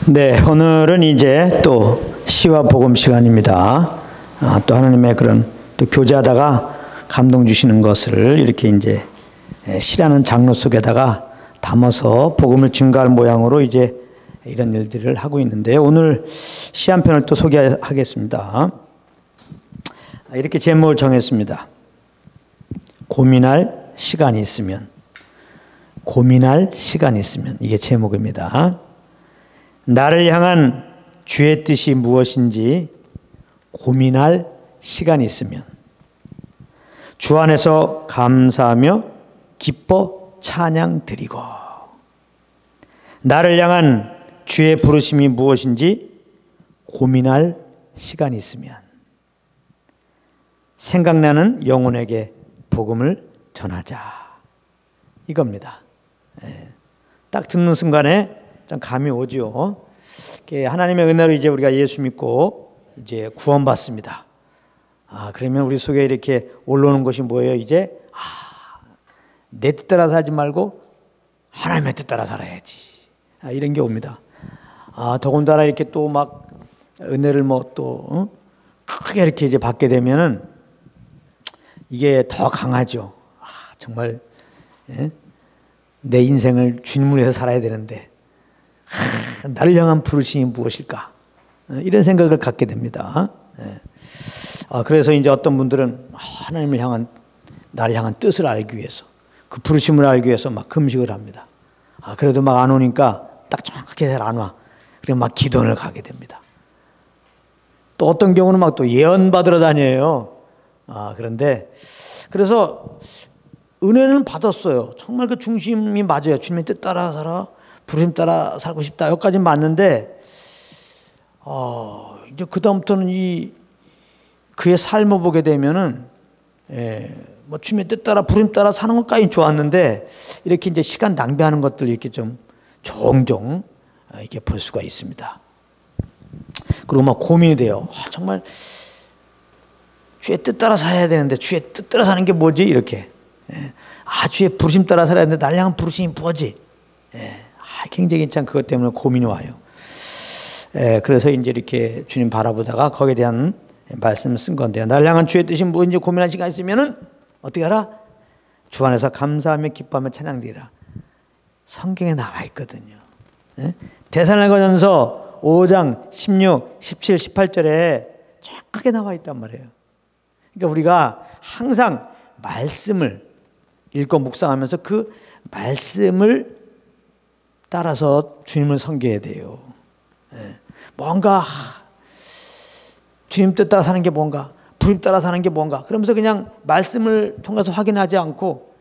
네, 오늘은 이제 또 시와 복음 시간입니다. 또 하나님의 그런 또 교제하다가 감동 주시는 것을 이렇게 이제 시라는 장로 속에다가 담아서 복음을 증가할 모양으로 이제 이런 일들을 하고 있는데, 오늘 시 한 편을 또 소개하겠습니다. 이렇게 제목을 정했습니다. 고민할 시간이 있으면. 고민할 시간이 있으면, 이게 제목입니다. 나를 향한 주의 뜻이 무엇인지 고민할 시간이 있으면 주 안에서 감사하며 기뻐 찬양 드리고, 나를 향한 주의 부르심이 무엇인지 고민할 시간이 있으면 생각나는 영혼에게 복음을 전하자, 이겁니다. 딱 듣는 순간에 좀 감이 오죠. 하나님의 은혜로 이제 우리가 예수 믿고 이제 구원받습니다. 그러면 우리 속에 이렇게 올라오는 것이 뭐예요? 이제 내 뜻 따라 살지 말고 하나님의 뜻 따라 살아야지. 이런 게 옵니다. 더군다나 이렇게 또 막 은혜를 또 크게 이렇게 이제 받게 되면은 이게 더 강하죠. 정말 내 인생을 주님을 위해서 살아야 되는데 나를 향한 부르심이 무엇일까? 이런 생각을 갖게 됩니다. 그래서 이제 어떤 분들은 하나님을 향한, 나를 향한 뜻을 알기 위해서, 그 부르심을 알기 위해서 막 금식을 합니다. 그래도 막 안 오니까 딱 정확하게 잘 안 와. 그럼 막 기도원을 가게 됩니다. 또 어떤 경우는 막 또 예언 받으러 다녀요. 그런데 그래서 은혜는 받았어요. 정말 그 중심이 맞아요. 주님의 뜻 따라 살아, 부르심 따라 살고 싶다. 여기까지는 맞는데 이제 그 다음부터는 그의 삶을 보게 되면은 뭐 주님의 뜻 따라 부르심 따라 사는 것까지 좋았는데, 이렇게 이제 시간 낭비하는 것들 이렇게 좀 종종 이렇게 볼 수가 있습니다. 그리고 막 고민이 돼요. 정말 주의 뜻 따라 살아야 되는데 주의 뜻 따라 사는 게 뭐지? 이렇게. 주의 부르심 따라 살아야 되는데 나를 향한 부르심이 뭐지? 굉장히 참 그것 때문에 고민이 와요. 그래서 이제 이렇게 주님 바라보다가 거기에 대한 말씀을 쓴 건데요. 나를 향한 주의 뜻이 뭔지 고민할 시간 있으면은 어떻게 하라? 주 안에서 감사하며 기뻐하며 찬양드리라. 성경에 나와 있거든요. 데살로니가전서 5장 16, 17, 18절에 정확하게 나와 있단 말이에요. 그러니까 우리가 항상 말씀을 읽고 묵상하면서 그 말씀을 따라서 주님을 섬겨야 돼요. 뭔가 주님 뜻 따라 사는 게 뭔가, 부름 따라 사는 게 뭔가, 그러면서 그냥 말씀을 통해서 확인하지 않고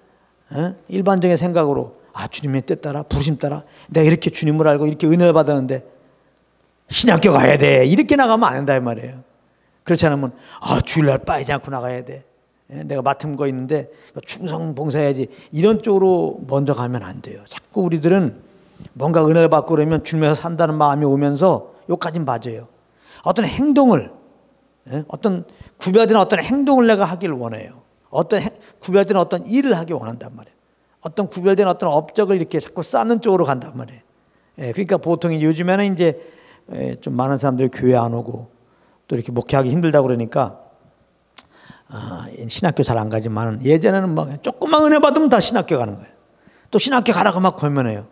일반적인 생각으로 주님의 뜻 따라, 부르심 따라 내가 이렇게 주님을 알고 이렇게 은혜를 받았는데 신학교 가야 돼, 이렇게 나가면 안 된다 이 말이에요. 그렇지 않으면 주일날 빠지지 않고 나가야 돼, 내가 맡은 거 있는데 충성 봉사해야지, 이런 쪽으로 먼저 가면 안 돼요. 자꾸 우리들은 뭔가 은혜를 받고 그러면 주님에서 산다는 마음이 오면서 여기까지는 맞아요. 어떤 행동을, 어떤 구별된 어떤 행동을 내가 하기를 원해요. 구별된 어떤 일을 하기 원한단 말이에요. 어떤 구별된 어떤 업적을 이렇게 자꾸 쌓는 쪽으로 간단 말이에요. 그러니까 보통 이제 요즘에는 이제 좀 많은 사람들이 교회 안 오고 또 이렇게 목회하기 힘들다고 그러니까 신학교 잘 안 가지만, 예전에는 막 조금만 은혜 받으면 다 신학교 가는 거예요. 또 신학교 가라고 막 권면해요.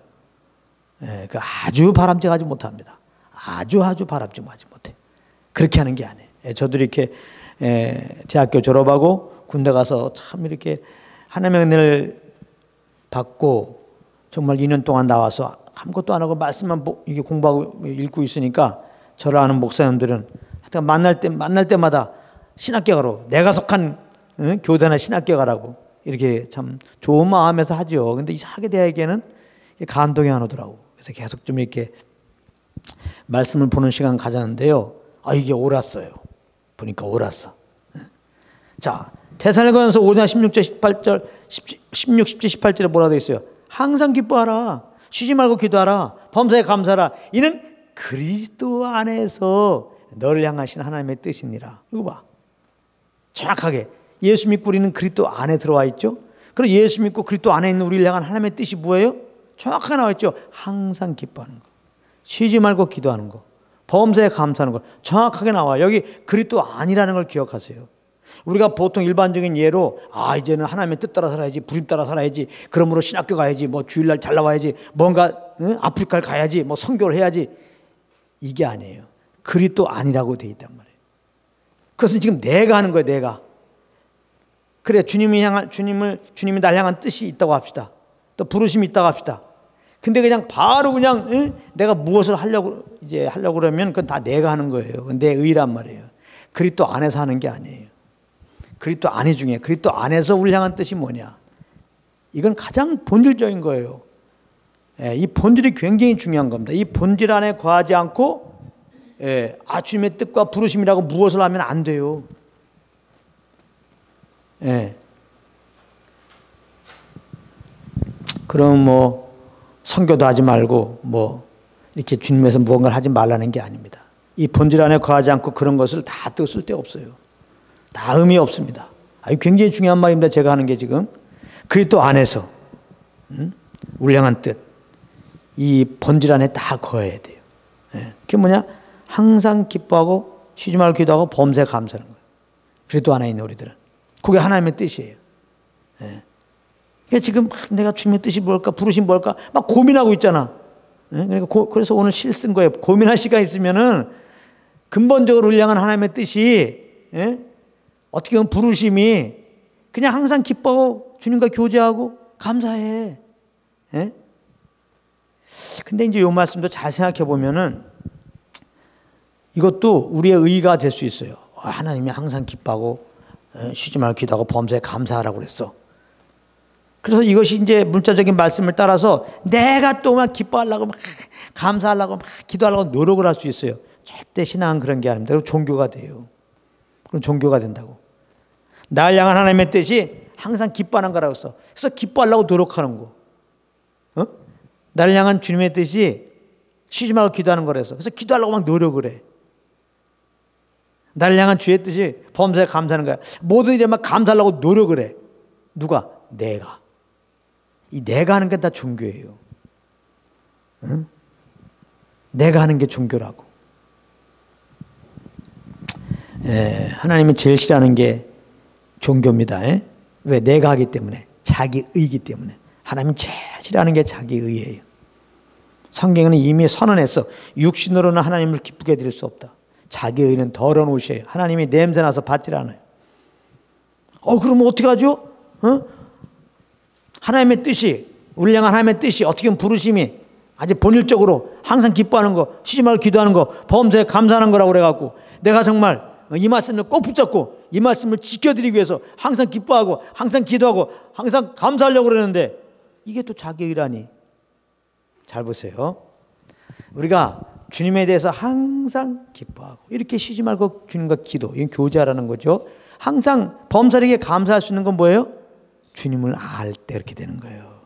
그 아주 바람직하지 못합니다. 아주 바람직하지 못해. 그렇게 하는 게 아니에요. 저도 이렇게 대학교 졸업하고 군대 가서 참 이렇게 하나님의 은혜를 받고 정말 2년 동안 나와서 아무것도 안 하고 말씀만 이게 공부하고 읽고 있으니까, 저를 아는 목사님들은 하여튼 만날 때마다 신학교 가라고, 내가 속한 교단의 신학교 가라고 이렇게 참 좋은 마음에서 하죠. 근데 이상하게 대학에는 감동이 안 오더라고. 그래서 계속 좀 이렇게 말씀을 보는 시간 가졌는데요. 이게 옳았어요. 보니까 옳았어. 자, 데살로니가전서 5장 16, 17, 18절에 뭐라 되어 있어요? 항상 기뻐하라. 쉬지 말고 기도하라. 범사에 감사하라. 이는 그리스도 안에서 너를 향하신 하나님의 뜻이니라. 이거 봐. 정확하게 예수 믿고 우리는 그리스도 안에 들어와 있죠. 그럼 예수 믿고 그리스도 안에 있는 우리를 향한 하나님의 뜻이 뭐예요? 정확하게 나와 있죠. 항상 기뻐하는 거. 쉬지 말고 기도하는 거, 범사에 감사하는 거 정확하게 나와요. 여기 그리스도 아니라는 걸 기억하세요. 우리가 보통 일반적인 예로 이제는 하나님의 뜻 따라 살아야지, 부름 따라 살아야지, 그러므로 신학교 가야지, 뭐 주일날 잘 나와야지, 뭔가 아프리카를 가야지, 뭐 선교를 해야지, 이게 아니에요. 그리스도 아니라고 돼 있단 말이에요. 그것은 지금 내가 하는 거예요. 내가. 그래, 주님이 날 향한 뜻이 있다고 합시다. 또 부르심이 있다고 합시다. 근데 그냥 바로 그냥 내가 무엇을 하려고 그러면 그건 다 내가 하는 거예요. 내 의란 말이에요. 그리스도 안에서 하는 게 아니에요. 그리스도 안에 중에 그리스도 안에서 우리를 향한 뜻이 뭐냐? 이건 가장 본질적인 거예요. 이 본질이 굉장히 중요한 겁니다. 이 본질 안에 거하지 않고 주님의 뜻과 부르심이라고 무엇을 하면 안 돼요. 그럼 뭐 선교도 하지 말고 뭐 이렇게 주님에서 무언가를 하지 말라는 게 아닙니다. 이 본질 안에 거하지 않고 그런 것을 다 쓸 데 없어요. 다 의미 없습니다. 굉장히 중요한 말입니다. 제가 하는 게 지금 그리스도 안에서 우리 향한 뜻, 이 본질 안에 다 거해야 돼요. 그게 뭐냐? 항상 기뻐하고 쉬지 말고 기도하고 범사에 감사하는 거예요. 그리스도 안에 있는 우리들은 그게 하나님의 뜻이에요. 그러니까 지금 내가 주님의 뜻이 뭘까, 부르심 뭘까 막 고민하고 있잖아. 그러니까 그래서 오늘 실 쓴 거예요. 고민할 시간 있으면은 근본적으로 우리 향한 하나님의 뜻이 어떻게 보면 부르심이 그냥 항상 기뻐하고 주님과 교제하고 감사해. 근데 이제 이 말씀도 잘 생각해 보면은 이것도 우리의 의의가 될 수 있어요. 하나님이 항상 기뻐하고 쉬지 말고 기도하고 범사에 감사하라고 그랬어. 그래서 이것이 이제 문자적인 말씀을 따라서 내가 또 막 기뻐하려고 막 감사하려고 막 기도하려고 노력을 할 수 있어요. 절대 신앙은 그런 게 아닙니다. 그럼 종교가 돼요. 그럼 종교가 된다고. 날 향한 하나님의 뜻이 항상 기뻐하는 거라고 했어. 그래서 기뻐하려고 노력하는 거. 나를 향한 주님의 뜻이 쉬지 말고 기도하는 거라서. 그래서 기도하려고 막 노력을 해. 나를 향한 주의 뜻이 범사에 감사하는 거야. 모든 일에 막 감사하려고 노력을 해. 누가? 내가. 이 내가 하는 게 다 종교예요. 내가 하는 게 종교라고. 하나님이 제일 싫어하는 게 종교입니다. 왜? 내가 하기 때문에. 자기 의이기 때문에. 하나님이 제일 싫어하는 게 자기 의예요. 성경은 이미 선언했어. 육신으로는 하나님을 기쁘게 드릴 수 없다. 자기 의는 더러운 옷이에요. 하나님이 냄새나서 받질 않아요. 그러면 어떻게 하죠? 하나님의 뜻이, 우리 향한 하나님의 뜻이 어떻게 보면 부르심이 아주 본질적으로 항상 기뻐하는 거, 쉬지 말고 기도하는 거, 범사에 감사하는 거라고 그래갖고 내가 정말 이 말씀을 꼭 붙잡고 이 말씀을 지켜드리기 위해서 항상 기뻐하고 항상 기도하고 항상 감사하려고 그러는데 이게 또 자기 의라니. 잘 보세요. 우리가 주님에 대해서 항상 기뻐하고 이렇게 쉬지 말고 주님과 기도, 이건 교제하라는 거죠. 항상 범사에게 감사할 수 있는 건 뭐예요? 주님을 알 때 이렇게 되는 거예요.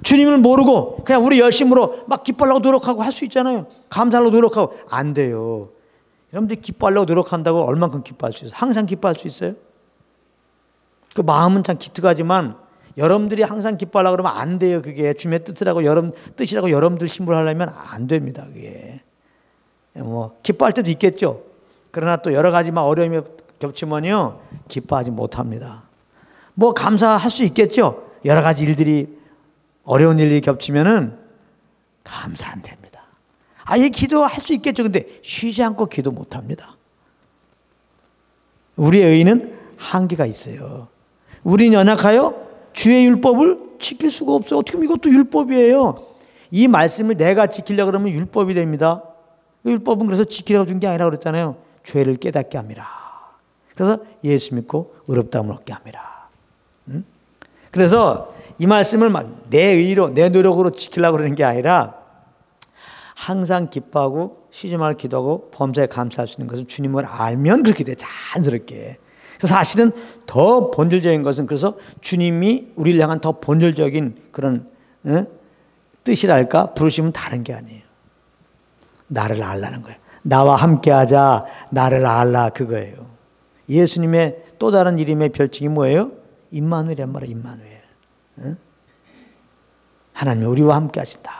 주님을 모르고 그냥 우리 열심으로 막 기뻐하려고 노력하고 할 수 있잖아요. 감사하려고 노력하고 안 돼요. 여러분들이 기뻐하려고 노력한다고 얼만큼 기뻐할 수 있어요? 항상 기뻐할 수 있어요? 그 마음은 참 기특하지만 여러분들이 항상 기뻐하려고 그러면 안 돼요. 그게 주님의 뜻이라고 여러분들 신분하려면 안 됩니다. 그게 뭐 기뻐할 때도 있겠죠. 그러나 또 여러 가지 막 어려움이 겹치면요 기뻐하지 못합니다. 뭐 감사할 수 있겠죠. 여러 가지 일들이 어려운 일이 겹치면은 감사 안 됩니다. 기도할 수 있겠죠. 근데 쉬지 않고 기도 못합니다. 우리의 의는 한계가 있어요. 우리는 연약하여 주의 율법을 지킬 수가 없어요. 어떻게 보면 이것도 율법이에요. 이 말씀을 내가 지키려고 그러면 율법이 됩니다. 율법은 그래서 지키려고 준 게 아니라 그랬잖아요. 죄를 깨닫게 합니다. 그래서 예수 믿고 의롭다함을 얻게 합니다. 그래서 이 말씀을 내 의로 내 노력으로 지키려고 그러는 게 아니라 항상 기뻐하고 쉬지 말고 기도하고 범사에 감사할 수 있는 것은 주님을 알면 그렇게 돼. 자연스럽게. 그래서 사실은 더 본질적인 것은 그래서 주님이 우리를 향한 더 본질적인 그런 뜻이랄까 부르심은 다른 게 아니에요. 나를 알라는 거예요. 나와 함께하자. 나를 알라 그거예요. 예수님의 또 다른 이름의 별칭이 뭐예요? 임마누엘이란 말이에요. 임마누엘. 하나님이 우리와 함께 하신다.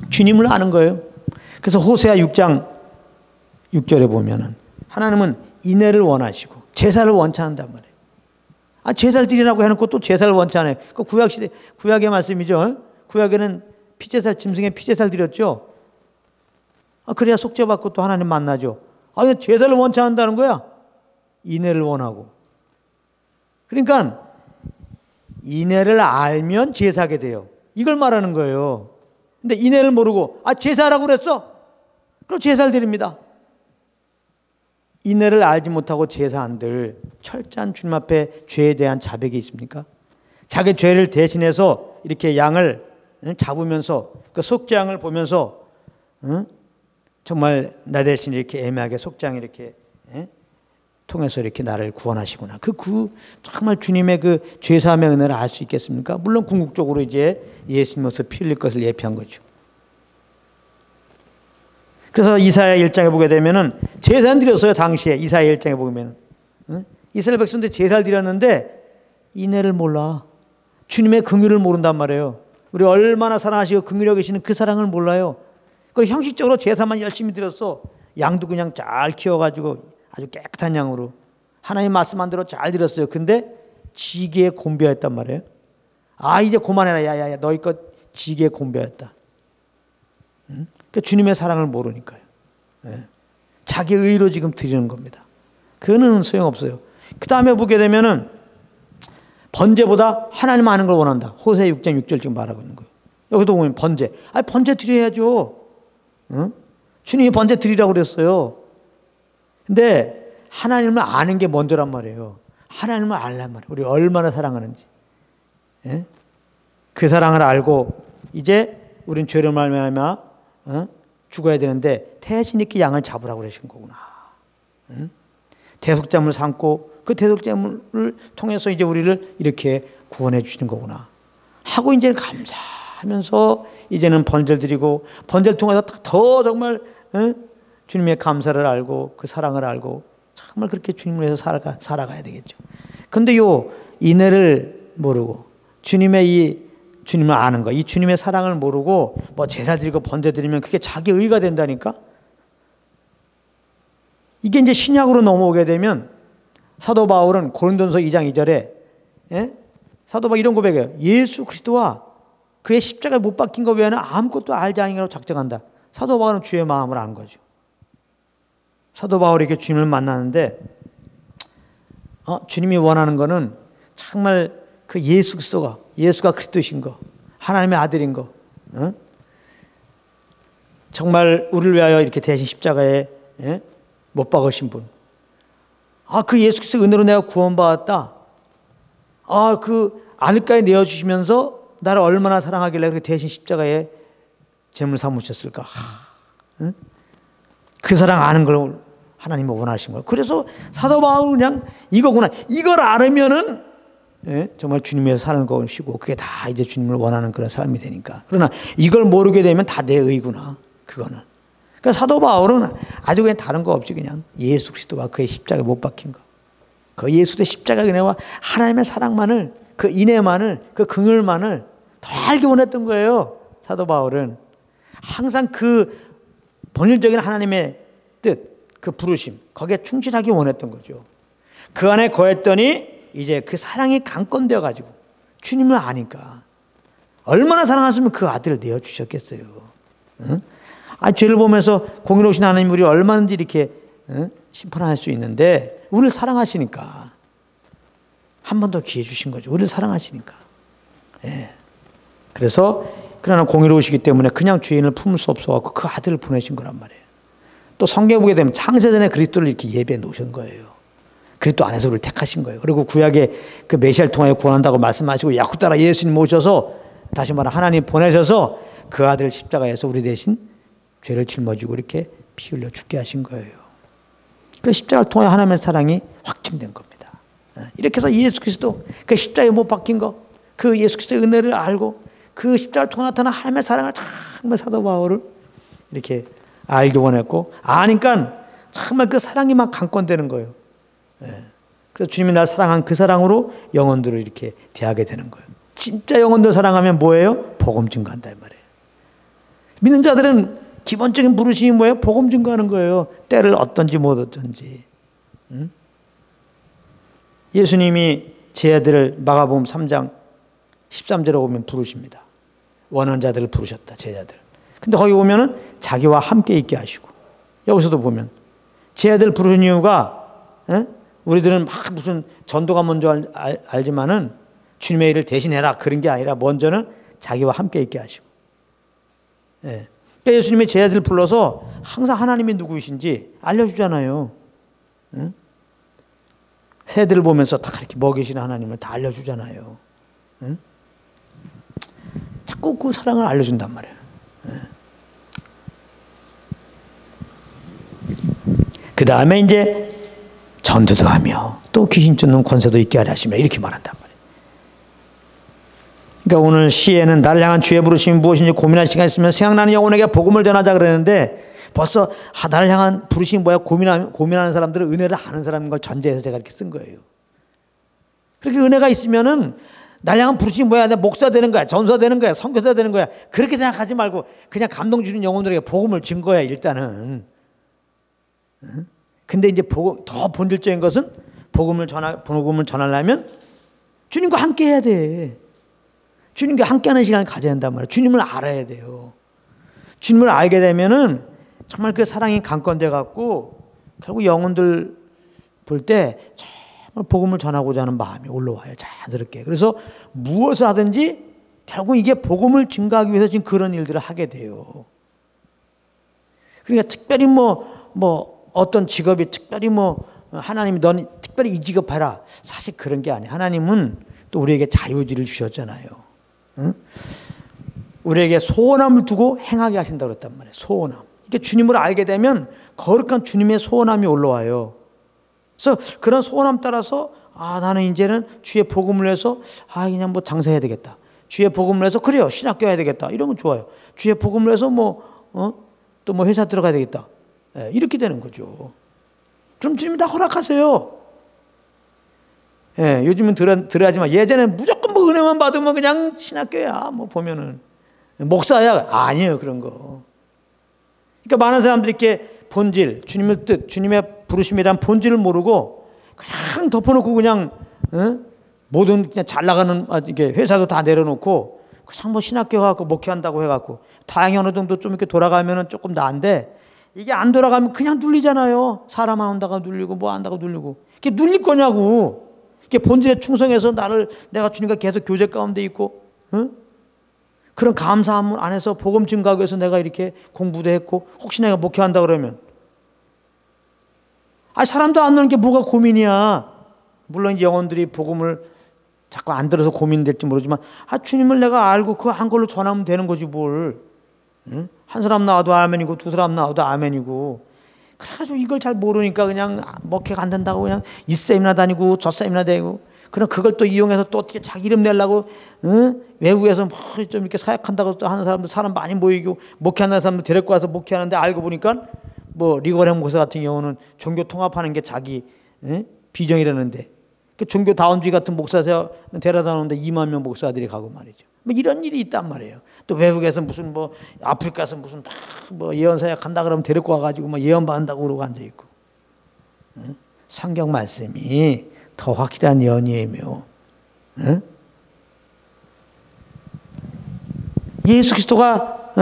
주님을 아는 거예요. 그래서 호세아 6장 6절에 보면은 하나님은 인애를 원하시고 제사를 원치 않는단 말이에요. 제사를 드리라고 해놓고 또 제사를 원치 않아요. 그 구약시대, 구약의 말씀이죠. 구약에는 피제살, 짐승의 피제살 드렸죠. 그래야 속죄받고 또 하나님 만나죠. 제사를 원치 않는다는 거야. 인애를 원하고. 그러니까 인애를 알면 제사하게 돼요. 이걸 말하는 거예요. 근데 인애를 모르고 제사하라고 그랬어? 그럼 제사를 드립니다. 인애를 알지 못하고 제사한들 철저한 주님 앞에 죄에 대한 자백이 있습니까? 자기 죄를 대신해서 이렇게 양을 잡으면서 그 속죄양을 보면서 정말 나 대신 이렇게 애매하게 속죄양이 이렇게 통해서 이렇게 나를 구원하시구나. 정말 주님의 그 죄사함의 은혜를 알 수 있겠습니까? 물론 궁극적으로 이제 예수님으로서 피 흘릴 것을 예표한 거죠. 그래서 이사야 1장에 보게 되면은 제사는 드렸어요. 당시에 이사야 1장에 보면 이스라엘 백성들 제사를 드렸는데 인애를 몰라. 주님의 긍휼을 모른단 말이에요. 우리 얼마나 사랑하시고 긍휼히 계시는 그 사랑을 몰라요. 그 형식적으로 제사만 열심히 드렸어. 양도 그냥 잘 키워가지고 아주 깨끗한 양으로 하나님 말씀한 대로 잘 드렸어요. 근데 지게에 곤배했단 말이에요. 이제 그만해라. 야야야, 너희 것 지게에 곤배했다. 그러니까 주님의 사랑을 모르니까요. 자기 의로 지금 드리는 겁니다. 그거는 소용없어요. 그 다음에 보게 되면은 번제보다 하나님 아는 걸 원한다. 호세 6장 6절 지금 말하고 있는 거예요. 여기도 보면 번제. 번제 드려야죠. 주님이 번제 드리라고 그랬어요. 근데 하나님을 아는 게 먼저란 말이에요. 하나님을 알란 말이에요. 우리 얼마나 사랑하는지. 그 사랑을 알고 이제 우린 죄를 말미암아 죽어야 되는데 대신 이렇게 양을 잡으라고 그러신 거구나. 대속제물을 삼고 그 대속제물을 통해서 이제 우리를 이렇게 구원해 주시는 거구나 하고 이제 감사하면서 이제는 번제를 드리고 번제를 통해서 더 정말 주님의 감사를 알고 그 사랑을 알고 정말 그렇게 주님을 위해서 살아가야 되겠죠. 근데 요 인애를 모르고 주님을 아는 거, 이 주님의 사랑을 모르고 뭐 제사 드리고 번제 드리면 그게 자기 의가 된다니까. 이게 이제 신약으로 넘어오게 되면 사도 바울은 고린도전서 2장 2절에 사도 바울 이런 고백해요. 예수 그리스도와 그의 십자가에 못 박힌 것 외에는 아무것도 알지 아니라고 작정한다. 사도 바울은 주의 마음을 안 거죠. 사도 바울이 이렇게 주님을 만나는데 주님이 원하는 거는 정말 그 예수가 그리스도이신 거, 하나님의 아들인 거, 정말 우리를 위하여 이렇게 대신 십자가에 못 박으신 분. 그 예수 그리스도의 은혜로 내가 구원받았다. 그 아들까지 내어주시면서 나를 얼마나 사랑하길래 그렇게 대신 십자가에 제물 삼으셨을까. 그 사랑 아는 걸 하나님이 원하신 거예요. 그래서 사도 바울은 그냥 이거구나. 이걸 알으면은 정말 주님에서 사는 것이고 그게 다 이제 주님을 원하는 그런 삶이 되니까. 그러나 이걸 모르게 되면 다 내 의구나. 그거는. 그러니까 사도 바울은 아주 그냥 다른 거 없이 그냥 예수 그리스도와 그의 십자가에 못 박힌 거. 그 예수의 십자가 은혜와 하나님의 사랑만을, 그 인애만을, 그 긍휼만을 더 알기 원했던 거예요. 사도 바울은. 항상 그 본질적인 하나님의 뜻, 그 부르심, 거기에 충실하기 원했던 거죠. 그 안에 거했더니 이제 그 사랑이 강건되어 가지고 주님을 아니까 얼마나 사랑하시면 그 아들을 내어주셨겠어요. 죄를 보면서 공의로우신 하나님 우리 얼마든지 이렇게 심판할 수 있는데 우리를 사랑하시니까 한 번 더 기회 주신 거죠. 우리를 사랑하시니까. 그래서 그러나 공의로우시기 때문에 그냥 죄인을 품을 수 없어갖고 그 아들을 보내신 거란 말이에요. 또 성경에 보게 되면 창세전에 그리스도를 이렇게 예배해 놓으신 거예요. 그리스도 안에서 우리를 택하신 거예요. 그리고 구약에 그 메시아를 통하여 구원한다고 말씀하시고 야곱 따라 예수님 모셔서 다시 말하면 하나님 보내셔서 그 아들 십자가에서 우리 대신 죄를 짊어지고 이렇게 피 흘려 죽게 하신 거예요. 그 십자가를 통해 하나님의 사랑이 확증된 겁니다. 이렇게 해서 예수 그리스도 그 십자가에 못 박힌 거, 그 예수 그리스도의 은혜를 알고 그 십자가를 통해 나타난 하나님의 사랑을 정말 사도 바울을 이렇게 알기 원했고 아니까 정말 그 사랑이 막 강권되는 거예요. 그래서 주님이 날 사랑한 그 사랑으로 영혼들을 이렇게 대하게 되는 거예요. 진짜 영혼들 사랑하면 뭐예요? 복음 증거한다 이 말이에요. 믿는 자들은 기본적인 부르심이 뭐예요? 복음 증거하는 거예요. 때를 얻든지 못 얻든지. 응? 예수님이 제 아들을 마가복음 3장 13절에 보면 부르십니다. 원하는 자들을 부르셨다. 제자들. 근데 거기 보면은 자기와 함께 있게 하시고, 여기서도 보면 제자들 부르는 이유가, 우리들은 막 무슨 전도가 먼저 알지만은 주님의 일을 대신해라 그런 게 아니라 먼저는 자기와 함께 있게 하시고. 예. 그러니까 예수님이 제자들 불러서 항상 하나님이 누구이신지 알려주잖아요. 응? 새들을 보면서 다 이렇게 먹이시는 하나님을 다 알려주잖아요. 응? 자꾸 그 사랑을 알려준단 말이에요. 그 다음에 이제 전도도 하며 또 귀신 쫓는 권세도 있게 하려 하시며 이렇게 말한단 말이에요. 그러니까 오늘 시에는 나를 향한 주의 부르심이 무엇인지 고민할 시간이 있으면 생각나는 영혼에게 복음을 전하자 그러는데 벌써 나를 향한 부르심이 뭐야 고민하는 사람들은 은혜를 아는 사람인 걸 전제해서 제가 이렇게 쓴 거예요. 그렇게 은혜가 있으면은 나를 향한 부르심이 뭐야? 내가 목사 되는 거야, 전사 되는 거야, 선교사 되는 거야. 그렇게 생각하지 말고 그냥 감동 주는 영혼들에게 복음을 준 거야 일단은. 근데 이제 더 본질적인 것은 복음을 전하려면 주님과 함께 해야 돼. 주님과 함께하는 시간을 가져야 한단 말이에요. 주님을 알아야 돼요. 주님을 알게 되면은 정말 그 사랑이 강건돼 갖고 결국 영혼들 볼 때 정말 복음을 전하고자 하는 마음이 올라와요. 자연스럽게. 그래서 무엇을 하든지 결국 이게 복음을 증가하기 위해서 지금 그런 일들을 하게 돼요. 그러니까 특별히 어떤 직업이 특별히 하나님이 넌 특별히 이 직업 해라. 사실 그런 게 아니에요. 하나님은 또 우리에게 자유의지를 주셨잖아요. 응? 우리에게 소원함을 두고 행하게 하신다고 그랬단 말이에요. 소원함. 이게 주님을 알게 되면 거룩한 주님의 소원함이 올라와요. 그래서 그런 소원함 따라서 나는 이제는 주의 복음을 해서 그냥 장사해야 되겠다. 주의 복음을 해서 그래요. 신학교 해야 되겠다. 이런 건 좋아요. 주의 복음을 해서 또 회사 들어가야 되겠다. 이렇게 되는 거죠. 그럼 주님이 다 허락하세요. 요즘은 들어야지만 예전에는 무조건 은혜만 받으면 그냥 신학교야. 보면은 목사야. 아니에요 그런 거. 그러니까 많은 사람들이 이렇게 본질, 주님의 뜻, 주님의 부르심이란 본질을 모르고 그냥 덮어놓고 그냥 모든 그냥 잘 나가는 이게 회사도 다 내려놓고 그냥 신학교 가고 목회한다고 해갖고 다행히 어느 정도 좀 이렇게 돌아가면은 조금 나은데 이게 안 돌아가면 그냥 눌리잖아요. 사람 안 온다고 눌리고 뭐 한다고 눌리고 이게 눌릴 거냐고. 이게 본질에 충성해서 내가 주님과 계속 교제 가운데 있고, 그런 감사함 안에서 복음 증가하기 위해서 내가 이렇게 공부도 했고, 혹시 내가 목회한다 그러면, 사람도 안 오는 게 뭐가 고민이야. 물론 영혼들이 복음을 자꾸 안 들어서 고민될지 모르지만, 주님을 내가 알고 그 한 걸로 전하면 되는 거지 뭘. 한 사람 나와도 아멘이고, 두 사람 나와도 아멘이고. 그래가지고 이걸 잘 모르니까 그냥 목회가 안 된다고 그냥 이 세미나 다니고 저 세미나 다니고 그럼 그걸 또 이용해서 또 어떻게 자기 이름 내려고 외국에서 좀 이렇게 사역한다고 또 하는 사람들 사람 많이 모이고 목회하는 사람들 데리고 와서 목회하는데 알고 보니까 리거렘 목사 같은 경우는 종교 통합하는 게 자기 비전이라는데 그 종교 다원주의 같은 목사 데려다 놓는데 2만 명 목사들이 가고 말이죠. 이런 일이 있단 말이에요. 또 외국에서 무슨 아프리카에서 무슨 예언 사역 한다 그러면 데리고 와가지고 예언 받는다고 그러고 앉아 있고. 성경 말씀이 더 확실한 예언이에요. 예수 그리스도가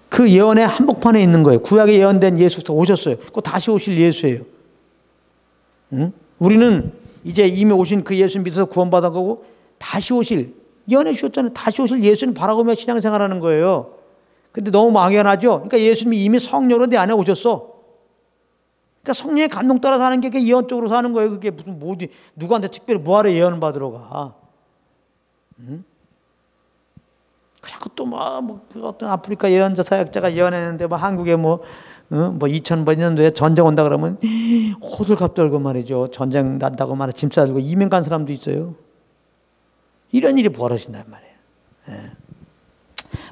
그 예언의 한복판에 있는 거예요. 구약에 예언된 예수 그리스도가 오셨어요. 그 다시 오실 예수예요. 우리는 이제 이미 오신 그 예수 믿어서 구원받은 거고 다시 오실 예언해 주셨잖아요. 다시 오실 예수님 바라보며 신앙생활하는 거예요. 근데 너무 막연하죠. 그러니까 예수님이 이미 성령으로 내 안에 오셨어. 그러니까 성령의 감동 따라 사는 게 예언적으로 사는 거예요. 그게 무슨 누구한테 특별히 뭐하러 예언 받으러 가. 자꾸 또 어떤 아프리카 예언자 사역자가 예언했는데 한국에 2000년도에 전쟁 온다 그러면 호들갑 떨고 말이죠. 전쟁 난다고 말해 짐 싸들고 이민 간 사람도 있어요. 이런 일이 벌어진단 말이에요.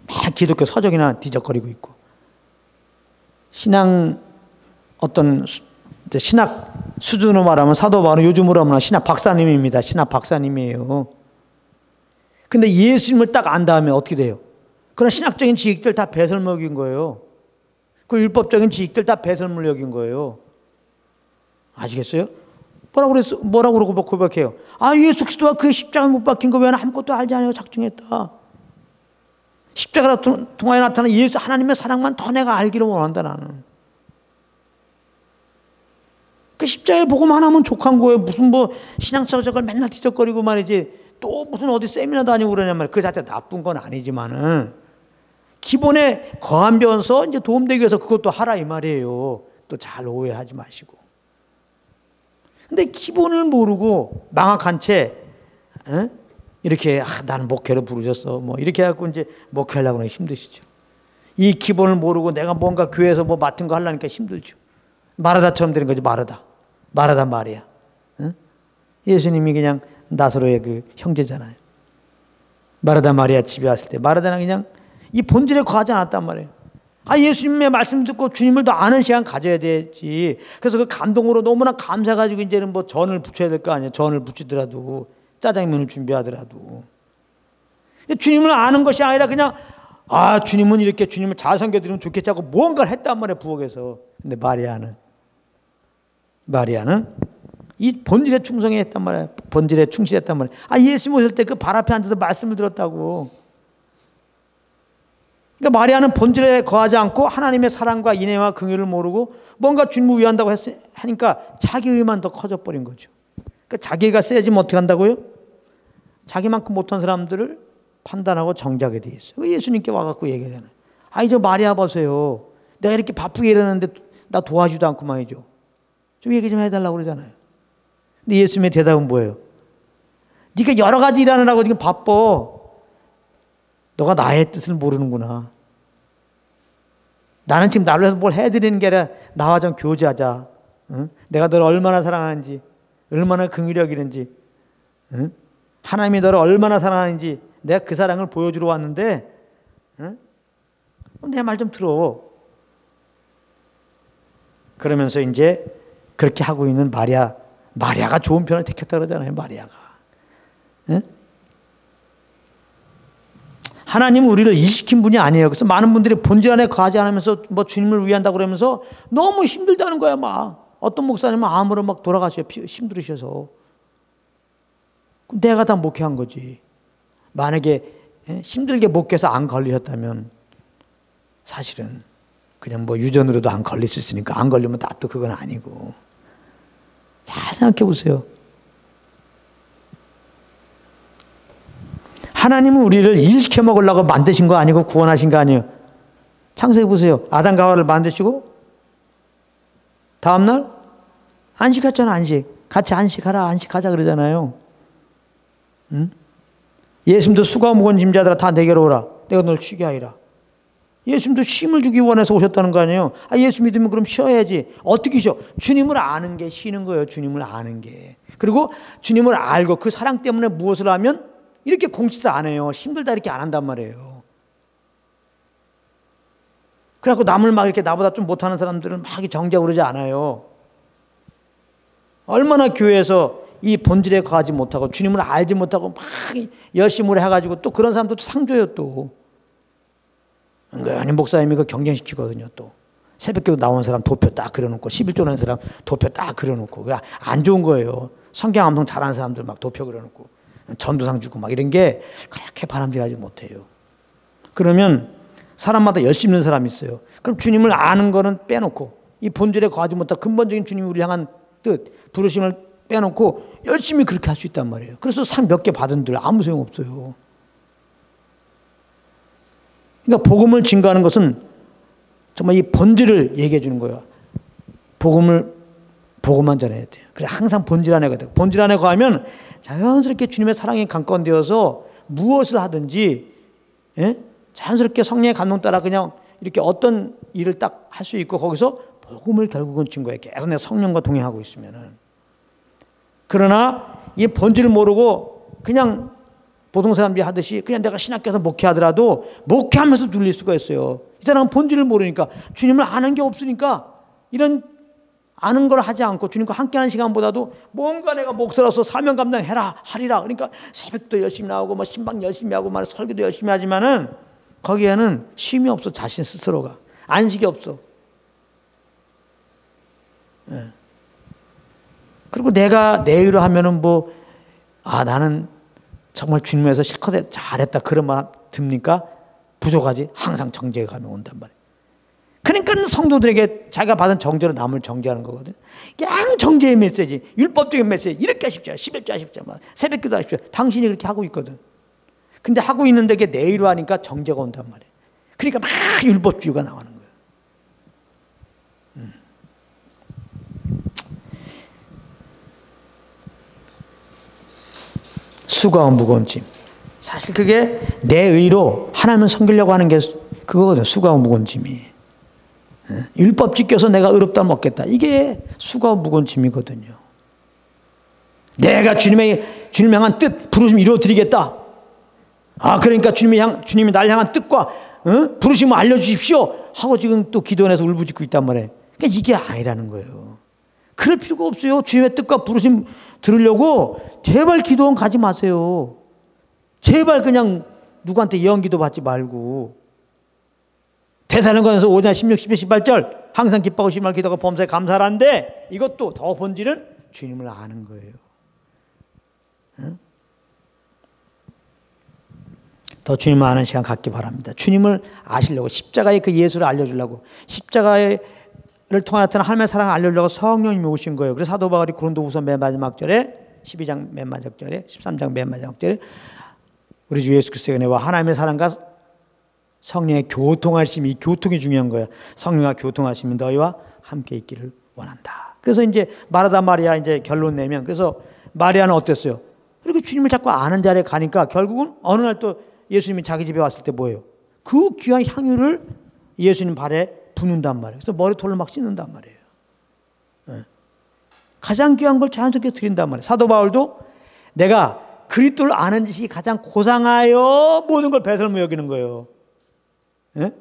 막 기독교 서적이나 뒤적거리고 있고 신앙 신학 수준으로 말하면 사도 바울은 요즘으로 하면 신학 박사님입니다. 신학 박사님이에요. 근데 예수님을 딱 안 다음에 어떻게 돼요? 그런 신학적인 지식들 다 배설물 여긴 거예요. 그 율법적인 지식들 다 배설물 여긴 거예요. 아시겠어요? 뭐라고 그러고 고백해요? 아, 예수 그리스도가 그의 십자가에 못 박힌 거 외에는 아무것도 알지 않아요. 작정했다. 십자가로 통하여 나타난 예수 하나님의 사랑만 더 내가 알기를 원한다 나는. 그 십자가의 복음 하나면 족한 거예요. 무슨 뭐 신앙사적을 맨날 뒤적거리고 말이지 또 무슨 어디 세미나 다니고 그러냐 말이에요. 그 자체 나쁜 건 아니지만은 기본에 거하면서 이제 도움되기 위해서 그것도 하라 이 말이에요. 또 잘 오해하지 마시고. 근데 기본을 모르고 망학한 채 이렇게 나는 목회를 부르셨어 뭐 이렇게 해갖고 이제 목회하려고 하면 힘드시죠. 이 기본을 모르고 내가 뭔가 교회에서 뭐 맡은 거 하려니까 힘들죠. 마르다처럼 되는 거지. 마르다 마리아. 예수님이 그냥 나사로의 그 형제잖아요. 마르다 마리아 집에 왔을 때 마르다는 그냥 이 본질에 거하지 않았단 말이에요. 예수님의 말씀 듣고 주님을 더 아는 시간 가져야 되지. 그래서 그 감동으로 너무나 감사해가지고 이제는 뭐 전을 부쳐야 될 거 아니에요. 전을 부치더라도 짜장면을 준비하더라도. 주님을 아는 것이 아니라 그냥 주님은 이렇게 주님을 잘 섬겨드리면 좋겠지 하고 뭔가를 했단 말이에요. 부엌에서. 근데 마리아는 이 본질에 충성했단 말이에요. 본질에 충실했단 말이에요. 예수님 오실 때 그 발 앞에 앉아서 말씀을 들었다고. 그러니까 마리아는 본질에 거하지 않고 하나님의 사랑과 인애와 긍휼을 모르고 뭔가 주님을 위한다고 하니까 자기 의만 더 커져버린 거죠. 그러니까 자기가 세지면 어떻게 한다고요? 자기만큼 못한 사람들을 판단하고 정죄하게 돼 있어요. 예수님께 와갖고 얘기하잖아요. 저 마리아 보세요. 내가 이렇게 바쁘게 일하는데 나 도와주지도 않고 말이죠. 좀 얘기 좀 해달라고 그러잖아요. 근데 예수님의 대답은 뭐예요? 네가 여러 가지 일하느라고 지금 바빠. 너가 나의 뜻을 모르는구나. 나는 지금 나를 위해서 뭘 해드리는 게 아니라 나와 좀 교제하자. 응? 내가 너를 얼마나 사랑하는지, 얼마나 긍휼히 여기는지, 응? 하나님이 너를 얼마나 사랑하는지 내가 그 사랑을 보여주러 왔는데 응? 내 말 좀 들어. 그러면서 이제 그렇게 하고 있는 마리아가 좋은 편을 택했다 그러잖아요. 마리아가. 응? 하나님은 우리를 일시킨 분이 아니에요. 그래서 많은 분들이 본질 안에 거하지 않으면서 뭐 주님을 위한다고 그러면서 너무 힘들다는 거야. 어떤 목사님은 암으로 막 돌아가셔요. 힘들으셔서. 내가 다 목회한 거지. 만약에 힘들게 목회해서 안 걸리셨다면 사실은 그냥 뭐 유전으로도 안 걸릴 수 있으니까 안 걸리면 다 또 그건 아니고. 잘 생각해 보세요. 하나님은 우리를 일시켜 먹으려고 만드신 거 아니고 구원하신 거 아니에요. 창세기 보세요. 아담과 하와를 만드시고 다음날 안식했잖아. 같이 안식하자 그러잖아요. 응? 예수님도 수고하고 무거운 짐자들아 다 내게로 오라. 내가 널 쉬게 하리라. 예수님도 쉼을 주기 원해서 오셨다는 거 아니에요. 예수 믿으면 그럼 쉬어야지. 어떻게 쉬어? 주님을 아는 게 쉬는 거예요. 주님을 아는 게. 그리고 주님을 알고 그 사랑 때문에 무엇을 하면 이렇게 공치도 안 해요. 힘들다 이렇게 안 한단 말이에요. 그래갖고 남을 막 이렇게 나보다 좀 못하는 사람들은 막 정죄하고 그러지 않아요. 얼마나 교회에서 이 본질에 거하지 못하고 주님을 알지 못하고 막 열심히 해가지고 또 그런 사람들도 상줘요 또. 은근히 목사님이 그 경쟁시키거든요 또. 새벽기도 나온 사람 도표 딱 그려놓고 11조 하는 사람 도표 딱 그려놓고. 안 좋은 거예요. 성경 암송 잘하는 사람들 막 도표 그려놓고. 전도상 주고 막 이런 게 그렇게 바람직하지 못해요. 그러면 사람마다 열심히 있는 사람이 있어요. 그럼 주님을 아는 거는 빼놓고 이 본질에 거하지 못한 근본적인 주님이 우리 향한 뜻, 부르심을 빼놓고 열심히 그렇게 할 수 있단 말이에요. 그래서 상 몇 개 받은들 아무 소용없어요. 그러니까 복음을 증거하는 것은 정말 이 본질을 얘기해 주는 거예요. 복음만 전해야 돼요. 그래 항상 본질 안에 거든. 본질 안에 거하면 자연스럽게 주님의 사랑에 강건되어서 무엇을 하든지 자연스럽게 성령의 감동 따라 그냥 이렇게 어떤 일을 딱 할 수 있고 거기서 복음을 결국은 준 거예요. 계속 내가 성령과 동행하고 있으면은. 그러나 이 본질을 모르고 그냥 보통 사람들이 하듯이 그냥 내가 신학교에서 목회하더라도 목회하면서 눌릴 수가 있어요. 이 사람은 본질을 모르니까 주님을 아는 게 없으니까 이런 아는 걸 하지 않고 주님과 함께하는 시간보다도 뭔가 내가 목사로서 사명 감당해라 하리라. 그러니까 새벽도 열심히 나오고 뭐 신방 열심히 하고 막 설교도 열심히 하지만은 거기에는 쉼이 없어. 자신 스스로가 안식이 없어. 예. 그리고 내가 내 의로 하면은 뭐 나는 정말 주님에서 실컷 잘했다 그런 말 듭니까? 부족하지. 항상 정죄감이 온단 말이에요. 그러니까 성도들에게 자기가 받은 정죄로 남을 정죄하는 거거든요. 그냥 정죄의 메시지, 율법적인 메시지, 이렇게 하십시오. 11조 하십시오. 새벽기도 하십시오. 당신이 그렇게 하고 있거든. 근데 하고 있는데 그게 내 의로 하니까 정죄가 온단 말이에요. 그러니까 막 율법주의가 나오는 거예요. 수고와 무거운 짐. 사실 그게 내 의로 하나님을 섬기려고 하는 게 그거거든. 수고와 무거운 짐이. 율법 지켜서 내가 의롭다면 얻겠다. 이게 수고와 무거운 짐이거든요. 내가 주님이 향한 뜻, 부르심 이루어드리겠다. 그러니까 주님이 날 향한 뜻과 부르심을 알려주십시오 하고 지금 또 기도원에서 울부짖고 있단 말이에요. 그러니까 이게 아니라는 거예요. 그럴 필요가 없어요. 주님의 뜻과 부르심 들으려고 제발 기도원 가지 마세요. 제발 그냥 누구한테 예언기도 받지 말고. 데살로니가서 5장 16, 17, 18절 항상 기뻐하고 심할 기도가 범사에 감사하는데 이것도 더 본질은 주님을 아는 거예요. 응? 더 주님을 아는 시간 갖기 바랍니다. 주님을 아시려고 십자가의 그 예수를 알려주려고 십자가를 통해 나타난 하나님의 사랑을 알려주려고 성령님이 오신 거예요. 그래서 사도 바울이 고린도후서 맨 마지막 절에 12장 맨 마지막 절에 13장 맨 마지막 절에 우리 주 예수 그리스도의 은혜와 하나님의 사랑과 성령의 교통하심이, 이 교통이 중요한 거예요. 성령과 교통하심이 너희와 함께 있기를 원한다. 그래서 이제 마르다 마리아 이제 결론 내면 그래서 마리아는 어땠어요? 그리고 주님을 자꾸 아는 자리에 가니까 결국은 어느 날 또 예수님이 자기 집에 왔을 때 뭐예요? 그 귀한 향유를 예수님 발에 붓는단 말이에요. 그래서 머리털로 막 씻는단 말이에요. 네. 가장 귀한 걸 자연스럽게 드린단 말이에요. 사도 바울도 내가 그리스도를 아는 지식이 가장 고상하여 모든 걸 배설물 여기는 거예요. 네?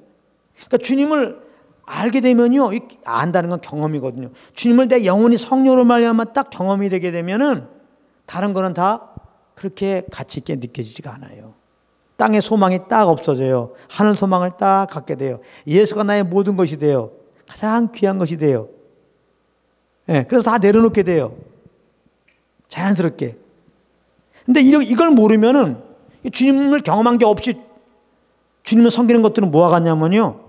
그러니까 주님을 알게 되면요, 안다는 건 경험이거든요. 주님을 내 영혼이 성령으로 말미암아 딱 경험이 되게 되면은 다른 거는 다 그렇게 가치 있게 느껴지지가 않아요. 땅의 소망이 딱 없어져요. 하늘 소망을 딱 갖게 돼요. 예수가 나의 모든 것이 돼요. 가장 귀한 것이 돼요. 네, 그래서 다 내려놓게 돼요. 자연스럽게. 근데 이걸 모르면은 주님을 경험한 게 없이 주님을 섬기는 것들은 뭐와 같냐면요.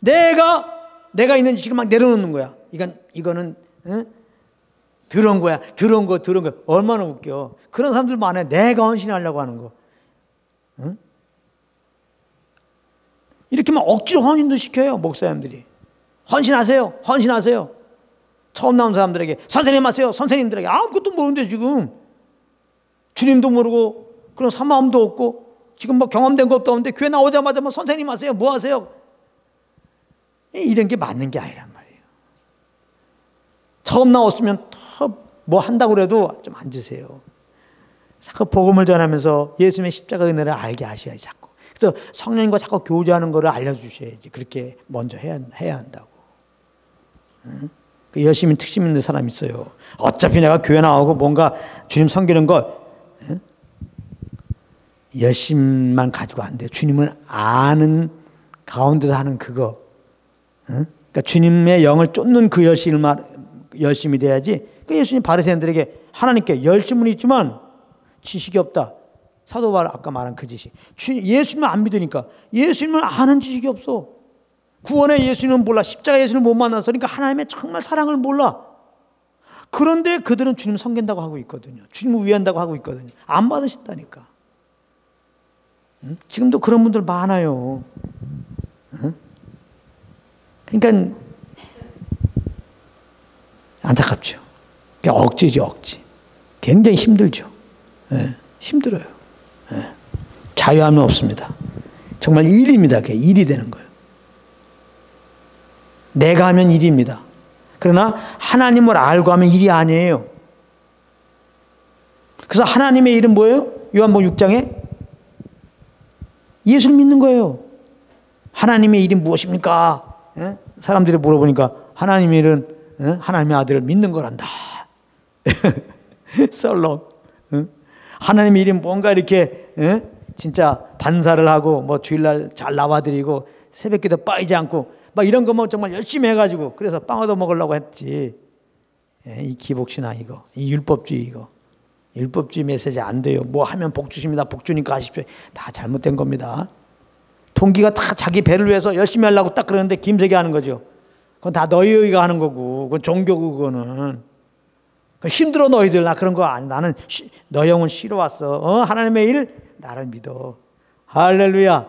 내가 있는 지식을 막 내려놓는 거야. 이거는 들은 거야. 들은 거. 얼마나 웃겨. 그런 사람들 많아요. 내가 헌신하려고 하는 거. 응? 이렇게 막 억지로 헌신도 시켜요. 목사님들이. 헌신하세요. 처음 나온 사람들에게 선생님 하세요. 선생님들에게 아무것도 모르는데 지금 주님도 모르고 그런 사마음도 없고 지금 뭐 경험된 것도 없는데 교회 나오자마자 뭐 선생님 하세요. 뭐 하세요? 이런 게 맞는 게 아니란 말이에요. 처음 나왔으면 더 뭐 한다고 그래도 좀 앉으세요. 자꾸 복음을 전하면서 예수님의 십자가 은혜를 알게 하셔야지 자꾸. 그래서 성령님과 자꾸 교제하는 거를 알려주셔야지. 그렇게 먼저 해야 한다고. 응? 그 열심히 특심 있는 사람 있어요. 어차피 내가 교회 나오고 뭔가 주님 섬기는 거 응? 열심만 가지고 안 돼요. 주님을 아는 가운데서 하는 그거. 응? 그러니까 주님의 영을 쫓는 그 열심이 돼야지. 그러니까 예수님 바리새인들에게 하나님께 열심은 있지만 지식이 없다. 사도 바울 아까 말한 그 지식. 예수님을 안 믿으니까 예수님을 아는 지식이 없어. 구원의 예수님은 몰라. 십자가 예수님을 못 만나서 그러니까 하나님의 정말 사랑을 몰라. 그런데 그들은 주님 섬긴다고 하고 있거든요. 주님을 위한다고 하고 있거든요. 안 받으신다니까. 응? 지금도 그런 분들 많아요. 응? 그러니까 안타깝죠. 억지죠, 억지. 굉장히 힘들죠. 예, 힘들어요. 예. 자유함이 없습니다. 정말 일입니다. 그게 일이 되는 거예요. 내가 하면 일입니다. 그러나 하나님을 알고 하면 일이 아니에요. 그래서 하나님의 일은 뭐예요? 요한복음 6장에 예수를 믿는 거예요. 하나님의 일이 무엇입니까? 예? 사람들이 물어보니까 하나님의 일은 하나님의 아들을 믿는 거란다. 썰렁. 하나님의 이름 뭔가 이렇게 진짜 반사를 하고 뭐 주일날 잘 나와드리고 새벽기도 빠지지 않고 막 이런 거만 정말 열심히 해가지고 그래서 빵 얻어 먹으려고 했지. 이 기복신앙 이거, 이 율법주의 이거, 율법주의 메시지 안 돼요. 뭐 하면 복 주십니다. 복 주니까 하십시오. 다 잘못된 겁니다. 동기가 다 자기 배를 위해서 열심히 하려고 딱 그러는데 김세기 하는 거죠. 그건 다 너희가 하는 거고, 그건 종교고 그거는. 힘들어 너희들. 나 그런 거 아니. 나는 너 영혼 쉬러 왔어. 하나님의 일 나를 믿어. 할렐루야.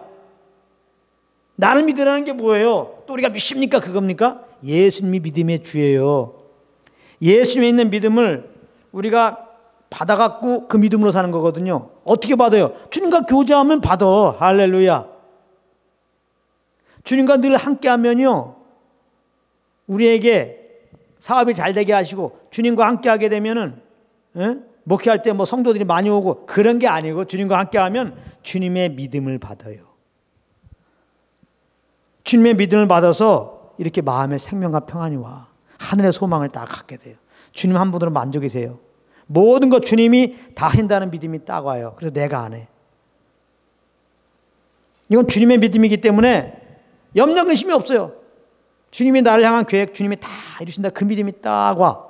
나를 믿으라는 게 뭐예요? 또 우리가 믿습니까? 그겁니까? 예수님이 믿음의 주예요. 예수님에 있는 믿음을 우리가 받아갖고 그 믿음으로 사는 거거든요. 어떻게 받아요? 주님과 교제하면 받아. 할렐루야. 주님과 늘 함께하면요, 우리에게 사업이 잘 되게 하시고 주님과 함께하게 되면은 목회할 때 뭐 성도들이 많이 오고 그런 게 아니고 주님과 함께하면 주님의 믿음을 받아요. 주님의 믿음을 받아서 이렇게 마음의 생명과 평안이 와. 하늘의 소망을 딱 갖게 돼요. 주님 한 분으로 만족이 돼요. 모든 것 주님이 다 한다는 믿음이 딱 와요. 그래서 내가 안 해. 이건 주님의 믿음이기 때문에 염려 근심이 없어요. 주님이 나를 향한 계획, 주님이 다 이루신다. 그 믿음이 딱 와.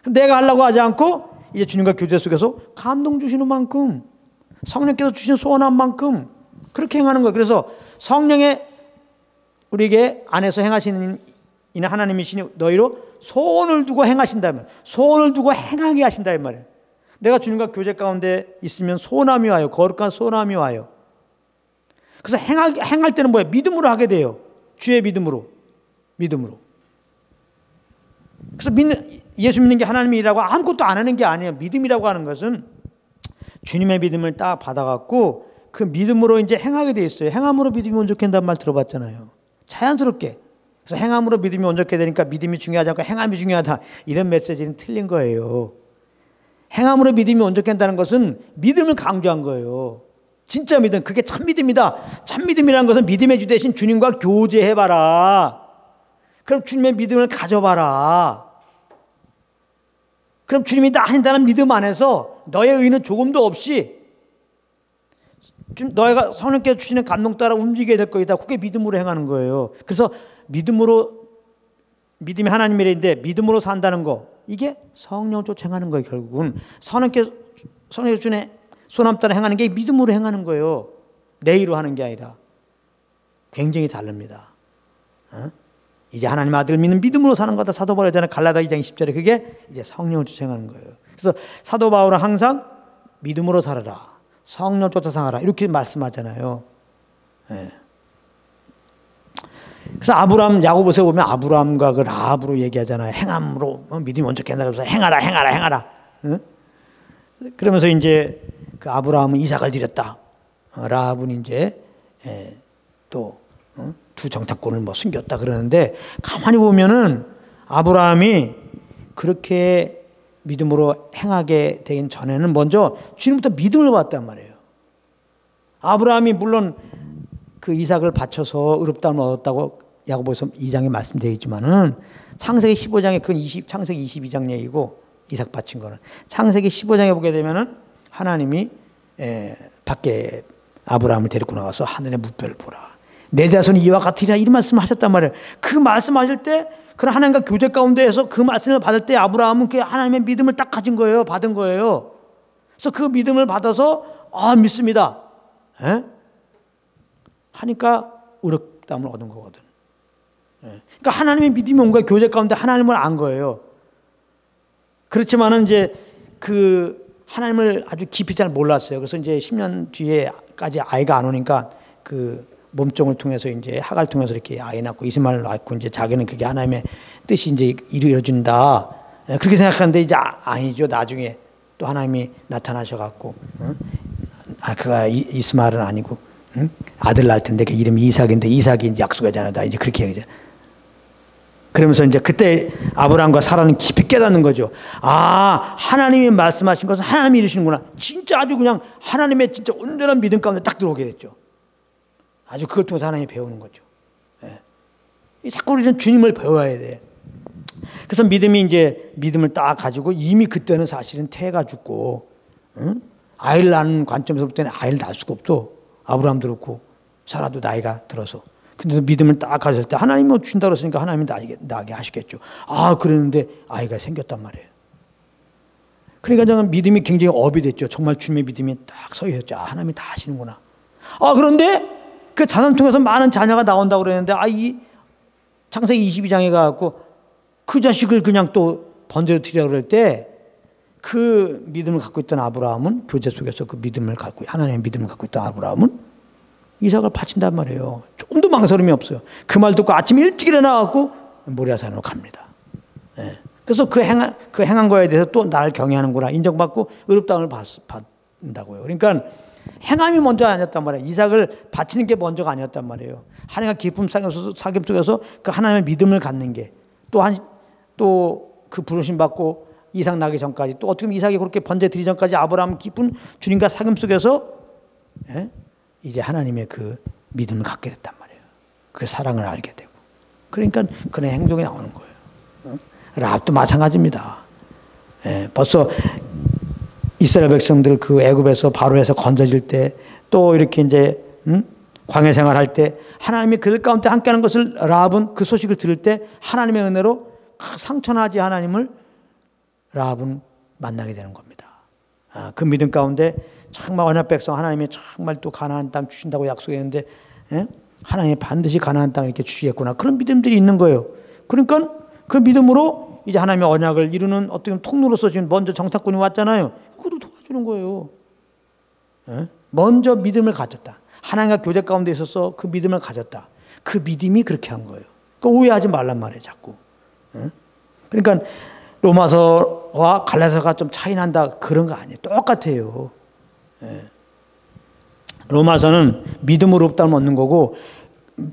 내가 하려고 하지 않고 이제 주님과 교제 속에서 감동 주시는 만큼, 성령께서 주신 소원한 만큼 그렇게 행하는 거예요. 그래서 성령의 우리에게 안에서 행하시는 이는 하나님이시니 너희로 소원을 두고 행하신다면, 소원을 두고 행하게 하신다 이 말이에요. 내가 주님과 교제 가운데 있으면 소원함이 와요. 거룩한 소원함이 와요. 그래서 행할 때는 뭐예요? 믿음으로 하게 돼요. 주의 믿음으로. 그래서 예수 믿는 게 하나님의 일이라고 아무것도 안 하는 게 아니에요. 믿음이라고 하는 것은 주님의 믿음을 딱 받아갖고 그 믿음으로 이제 행하게 돼 있어요. 행함으로 믿음이 온전케 된다는 말 들어봤잖아요. 자연스럽게. 그래서 행함으로 믿음이 온전케 되니까 믿음이 중요하지 않고 행함이 중요하다. 이런 메시지는 틀린 거예요. 행함으로 믿음이 온전케 된다는 것은 믿음을 강조한 거예요. 진짜 믿음, 그게 참 믿음이다. 참 믿음이라는 것은 믿음의 주 대신 주님과 교제해봐라. 그럼 주님의 믿음을 가져봐라. 그럼 주님이 다 한다는 믿음 안에서 너의 의는 조금도 없이 너희가 성령께서 주시는 감동 따라 움직이게 될 거이다. 그게 믿음으로 행하는 거예요. 그래서 믿음이 하나님의 일인데 믿음으로 산다는 거, 이게 성령 쫓아 행하는 거예요. 결국은 성령께서 주시는 소남 따라 행하는 게 믿음으로 행하는 거예요. 내의로 하는 게 아니라. 굉장히 다릅니다. 이제 하나님 아들을 믿는 믿음으로 사는 거다. 사도 바울이 하잖아요. 갈라디아 2장 10절에 그게 이제 성령을 쫓아 행하는 거예요. 그래서 사도 바울은 항상 믿음으로 살아라. 성령 쫓아 살아라. 이렇게 말씀하잖아요. 네. 그래서 아브라함, 야고보서에 보면 아브라함과 그 라합으로 얘기하잖아요. 행함으로 믿음이 온전케 한다. 그래서 행하라. 그러면서 이제 그 아브라함은 이삭을 드렸다. 라합은 이제 또 두 정탐꾼을 뭐 숨겼다 그러는데, 가만히 보면은 아브라함이 그렇게 믿음으로 행하게 되긴 전에는 먼저 주님부터 믿음을 받았단 말이에요. 아브라함이 물론 그 이삭을 바쳐서 의롭다함을 얻었다고 야고보서 2장에 말씀되어 있지만은 창세기 15장에 그건 창세기 22장 얘기고, 이삭 바친 거는 창세기 15장에 보게 되면은 하나님이 밖에 아브라함을 데리고 나가서 하늘의 무뼈를 보라. 내 자손이 이와 같으리라, 이런 말씀을 하셨단 말이에요. 그 말씀하실 때, 그런 하나님과 교제 가운데에서 그 말씀을 받을 때 아브라함은 그 하나님의 믿음을 딱 가진 거예요. 받은 거예요. 그래서 그 믿음을 받아서 믿습니다. 하니까 의롭다함을 얻은 거거든. 그러니까 하나님의 믿음이 온 거예요. 교제 가운데 하나님을 안 거예요. 그렇지만은 이제 그 하나님을 아주 깊이 잘 몰랐어요. 그래서 이제 10년 뒤에까지 아이가 안 오니까 그 몸종을 통해서 이제 하가를 통해서 이렇게 아이 낳고 이스마엘을 낳고, 이제 자기는 그게 하나님의 뜻이 이제 이루어진다. 그렇게 생각하는데 이제 아니죠. 나중에 또 하나님이 나타나셔갖고, 그가 이스마엘은 아니고, 아들 낳을 텐데 그 이름이 이삭인데 이삭이 이제 약속하잖아. 이제 그렇게 얘기하죠. 그러면서 이제 그때 아브라함과 사라는 깊이 깨닫는 거죠. 하나님이 말씀하신 것은 하나님이 이루시는구나. 진짜 아주 그냥 하나님의 진짜 온전한 믿음 가운데 딱 들어오게 됐죠. 아주 그걸 통해서 하나님이 배우는 거죠. 자꾸 우리는 주님을 배워야 돼. 그래서 믿음이 이제 믿음을 딱 가지고 이미 그때는 사실은 태가 죽고, 응? 아이를 낳는 관점에서 볼 때는 아이를 낳을 수가 없어. 아브라함도 그렇고 사라도 나이가 들어서. 근데 믿음을 딱 가졌을 때 하나님이 뭐 준다고 했으니까 하나님이 나게 하시겠죠. 아, 그랬는데 아이가 생겼단 말이에요. 그러니까 저는 믿음이 굉장히 업이 됐죠. 정말 주님의 믿음이 딱 서 있었죠. 아, 하나님이 다 하시는구나. 아, 그런데 그 자손 통해서 많은 자녀가 나온다고 그랬는데, 아, 이 창세기 22장에 가갖고 그 자식을 그냥 또 번제로 드리라고 그럴 때 그 믿음을 갖고 있던 아브라함은, 교제 속에서 그 믿음을 갖고, 하나님의 믿음을 갖고 있던 아브라함은 이삭을 바친단 말이에요. 조금도 망설임이 없어요. 그 말 듣고 아침 일찍 일어나갖고 모리아산으로 갑니다. 예. 그래서 그 행한 거에 대해서 또 나를 경외하는구나 인정받고 의롭다함을 받는다고요. 그러니까 행함이 먼저 아니었단 말이에요. 이삭을 바치는 게 먼저가 아니었단 말이에요. 하나님과 깊은 사귐 속에서 그 하나님의 믿음을 갖는 게, 또 그 부르심 받고 이삭 나기 전까지, 또 어떻게 보면 이삭이 그렇게 번제 드리기 전까지 아브라함 깊은 주님과 사귐 속에서, 예? 이제 하나님의 그 믿음을 갖게 됐단 말이에요. 그 사랑을 알게 되고. 그러니까 그런 행동이 나오는 거예요. 라합도 마찬가지입니다. 예, 벌써 이스라엘 백성들 그 애굽에서 바로에서 건져질 때, 또 이렇게 이제 광야 생활할 때 하나님이 그들 가운데 함께하는 것을, 라합은 그 소식을 들을 때 하나님의 은혜로 상처나지 하나님을 라합은 만나게 되는 겁니다. 아, 그 믿음 가운데 정말 언약 백성 하나님이 정말 또 가나안 땅 주신다고 약속했는데, 예? 하나님이 반드시 가나안 땅 이렇게 주시겠구나, 그런 믿음들이 있는 거예요. 그러니까 그 믿음으로 이제 하나님의 언약을 이루는 어떤 통로로서 지금 먼저 정탐꾼이 왔잖아요. 그것도 도와주는 거예요. 예? 먼저 믿음을 가졌다. 하나님과 교제 가운데 있어서 그 믿음을 가졌다. 그 믿음이 그렇게 한 거예요. 그러니까 오해하지 말란 말이에요, 자꾸. 예? 그러니까 로마서와 갈라디아서가 좀 차이 난다, 그런 거 아니에요. 똑같아요. 예. 로마서는 믿음으로 없다면 얻는 거고,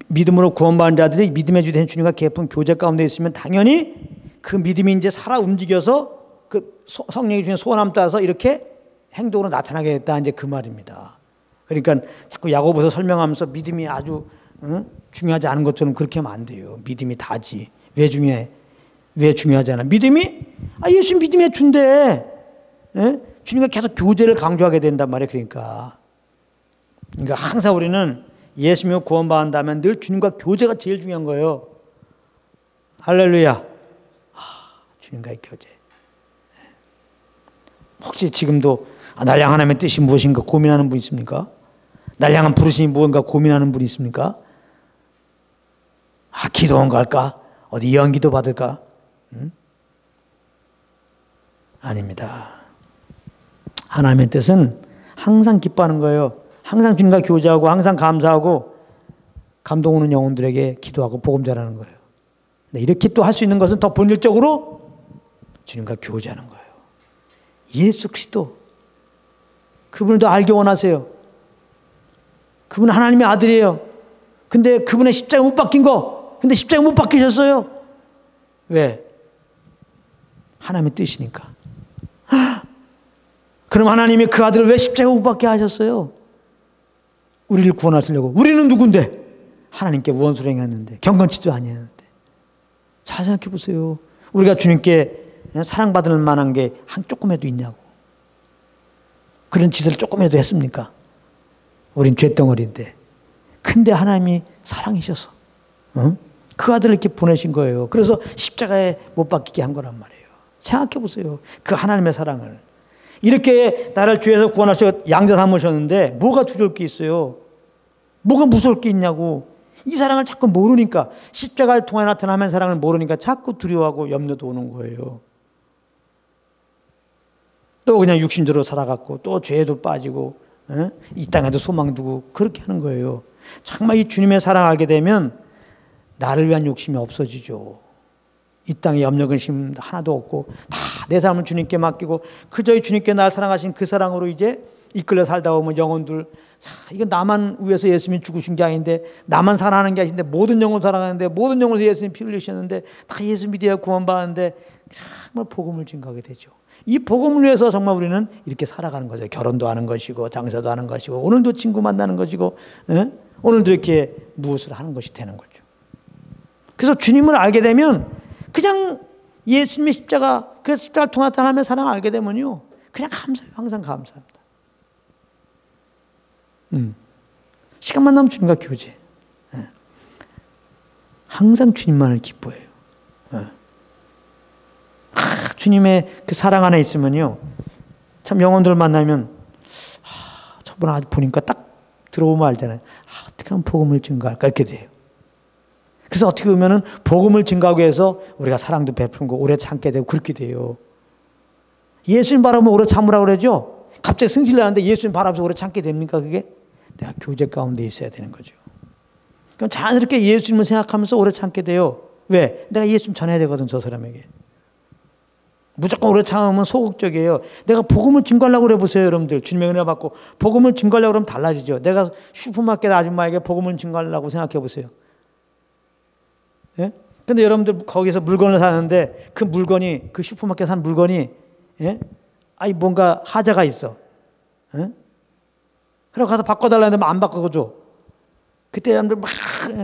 믿음으로 구원받은 자들이 믿음의 주 된 주님과 깊은 교제 가운데 있으면 당연히 그 믿음이 이제 살아 움직여서 그 성령이 주신 소원함 따라서 이렇게 행동으로 나타나게 됐다, 이제 그 말입니다. 그러니까 자꾸 야고보서 설명하면서 믿음이 아주 중요하지 않은 것처럼 그렇게 하면 안 돼요. 믿음이 다지. 왜 중요해? 왜 중요하지 않아? 믿음이, 예수 믿음의 주인데, 예? 주님과 계속 교제를 강조하게 된단 말이에요. 그러니까 항상 우리는 예수 믿고 구원받는다면 늘 주님과 교제가 제일 중요한 거예요. 할렐루야. 주님과의 교제. 혹시 지금도 날 향한 하나님의 뜻이 무엇인가 고민하는 분 있습니까? 날 향한 부르심이 무엇인가 고민하는 분이 있습니까? 기도원가 할까? 어디 연기도 받을까? 아닙니다. 하나님의 뜻은 항상 기뻐하는 거예요. 항상 주님과 교제하고 항상 감사하고 감동 오는 영혼들에게 기도하고 복음 전하는 거예요. 이렇게 또 할 수 있는 것은 더 본질적으로 주님과 교제하는 거예요. 예수 그리스도, 그분을 더 알기 원하세요. 그분은 하나님의 아들이에요. 근데 그분의 십자가 못 박힌 거, 근데 십자가 못 박히셨어요. 왜? 하나님의 뜻이니까. 그럼 하나님이 그 아들을 왜 십자가 못 박게 하셨어요? 우리를 구원하시려고. 우리는 누군데? 하나님께 원수를 행했는데, 경건치도 아니었는데. 잘 생각해 보세요. 우리가 주님께 사랑받을 만한 게 한 조금이라도 있냐고. 그런 짓을 조금이라도 했습니까? 우린 죄덩어리인데. 근데 하나님이 사랑이셔서 그 아들을 이렇게 보내신 거예요. 그래서 십자가에 못 박히게 한 거란 말이에요. 생각해 보세요. 그 하나님의 사랑을. 이렇게 나를 죄에서 구원하셔서 양자 삼으셨는데 뭐가 두려울 게 있어요? 뭐가 무서울 게 있냐고. 이 사랑을 자꾸 모르니까, 십자가를 통해 나타나는 사랑을 모르니까 자꾸 두려워하고 염려도 오는 거예요. 또 그냥 육신적으로 살아갔고 또 죄에도 빠지고 이 땅에도 소망 두고 그렇게 하는 거예요. 정말 이 주님의 사랑을 알게 되면 나를 위한 욕심이 없어지죠. 이 땅에 염려 근심 하나도 없고 다 내 삶을 주님께 맡기고 그저 이 주님께 날 사랑하신 그 사랑으로 이제 이끌려 살다 보면 영혼들, 이거 나만 위해서 예수님이 죽으신 게 아닌데, 나만 사랑하는 게 아닌데, 모든 영혼 사랑하는데, 모든 영혼을 예수님이 피 흘리셨는데 다 예수 믿어야 구원받는데, 정말 복음을 증거하게 되죠. 이 복음을 위해서 정말 우리는 이렇게 살아가는 거죠. 결혼도 하는 것이고 장사도 하는 것이고 오늘도 친구 만나는 것이고 오늘도 이렇게 무엇을 하는 것이 되는 거죠. 그래서 주님을 알게 되면 그냥 예수님의 십자가, 그 십자가를 통해 하나님의 사랑을 알게 되면요, 그냥 감사해요. 항상 감사합니다. 시간만 나면 주님과 교제. 항상 주님만을 기뻐해요. 주님의 그 사랑 안에 있으면요, 참 영혼들 만나면 저분 아주 보니까 딱 들어오면 알잖아요. 어떻게 하면 복음을 증거할까 이렇게 돼요. 그래서 어떻게 보면은 복음을 증거하기 위해서 우리가 사랑도 베풀고 오래 참게 되고 그렇게 돼요. 예수님 바라보면 오래 참으라고 그러죠. 갑자기 승질 나는데 예수님 바라보면서 오래 참게 됩니까 그게? 내가 교제 가운데 있어야 되는 거죠. 그럼 자연스럽게 예수님을 생각하면서 오래 참게 돼요. 왜? 내가 예수님 전해야 되거든 저 사람에게. 무조건 오래 참으면 소극적이에요. 내가 복음을 증거하려고 그래 보세요 여러분들. 주님의 은혜 받고 복음을 증거하려고 그러면 달라지죠. 내가 슈퍼마켓 아줌마에게 복음을 증거하려고 생각해 보세요. 예? 근데 여러분들 거기서 물건을 사는데 그 물건이, 그 슈퍼마켓 산 물건이, 예? 아니 뭔가 하자가 있어. 예? 그래서 가서 바꿔달라는데 안 바꿔줘. 그때 여러분들 막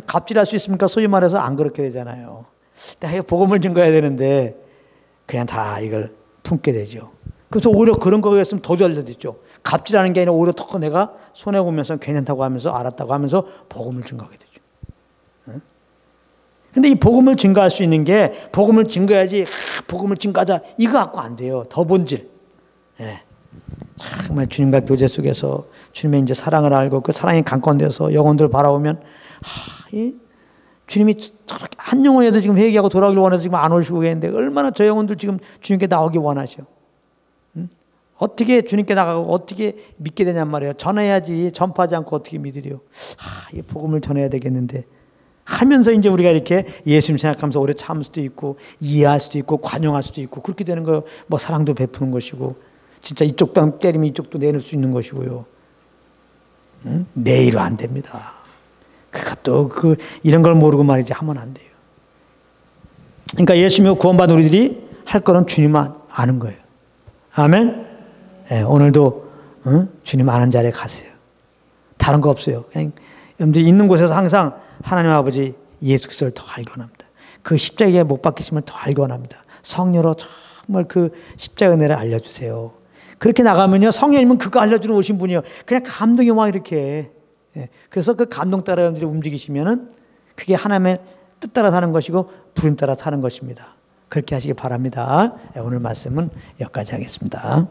갑질할 수 있습니까? 소위 말해서 안 그렇게 되잖아요. 내가 복음을 증거해야 되는데 그냥 다 이걸 품게 되죠. 그래서 오히려 그런 거였으면 더 잘되죠. 갑질하는 게 아니라 오히려 더 내가 손해보면서 괜찮다고 하면서 알았다고 하면서 복음을 증거하게 되죠. 근데 이 복음을 증거할 수 있는 게 복음을 증거해야지 복음을 증거하자 이거 갖고 안 돼요. 더 본질. 예. 정말 주님과 교제 속에서 주님의 이제 사랑을 알고 그 사랑이 강권돼서 영혼들 바라보면 이 주님이 저렇게 한 영혼에서 지금 회개하고 돌아오길 원해서 지금 안 오시고 계는데 얼마나 저 영혼들 지금 주님께 나오기 원하셔. 어떻게 주님께 나가고 어떻게 믿게 되냔 말이에요. 전해야지 전파하지 않고 어떻게 믿으려. 이 복음을 전해야 되겠는데 하면서 이제 우리가 이렇게 예수님 생각하면서 오래 참을 수도 있고 이해할 수도 있고 관용할 수도 있고 그렇게 되는 거예요. 뭐 사랑도 베푸는 것이고 진짜 이쪽도 때리면 이쪽도 내놓을 수 있는 것이고요. 내일은 안 됩니다. 그것도 이런 걸 모르고 말이지 하면 안 돼요. 그러니까 예수님이 구원받은 우리들이 할 거는 주님만 아는 거예요. 아멘. 네, 오늘도 주님 아는 자리에 가세요. 다른 거 없어요. 여러분들 있는 곳에서 항상 하나님 아버지 예수 그리스도를 더 알기 원합니다. 그 십자가에 못 박히심을 더 알기 원합니다. 성령으로 정말 그 십자가 은혜를 알려주세요. 그렇게 나가면요 성령님은 그거 알려주는 오신 분이요 그냥 감동이 막 이렇게. 그래서 그 감동 따라 여러분들이 움직이시면은 그게 하나님의 뜻 따라 사는 것이고 부름 따라 사는 것입니다. 그렇게 하시기 바랍니다. 오늘 말씀은 여기까지 하겠습니다.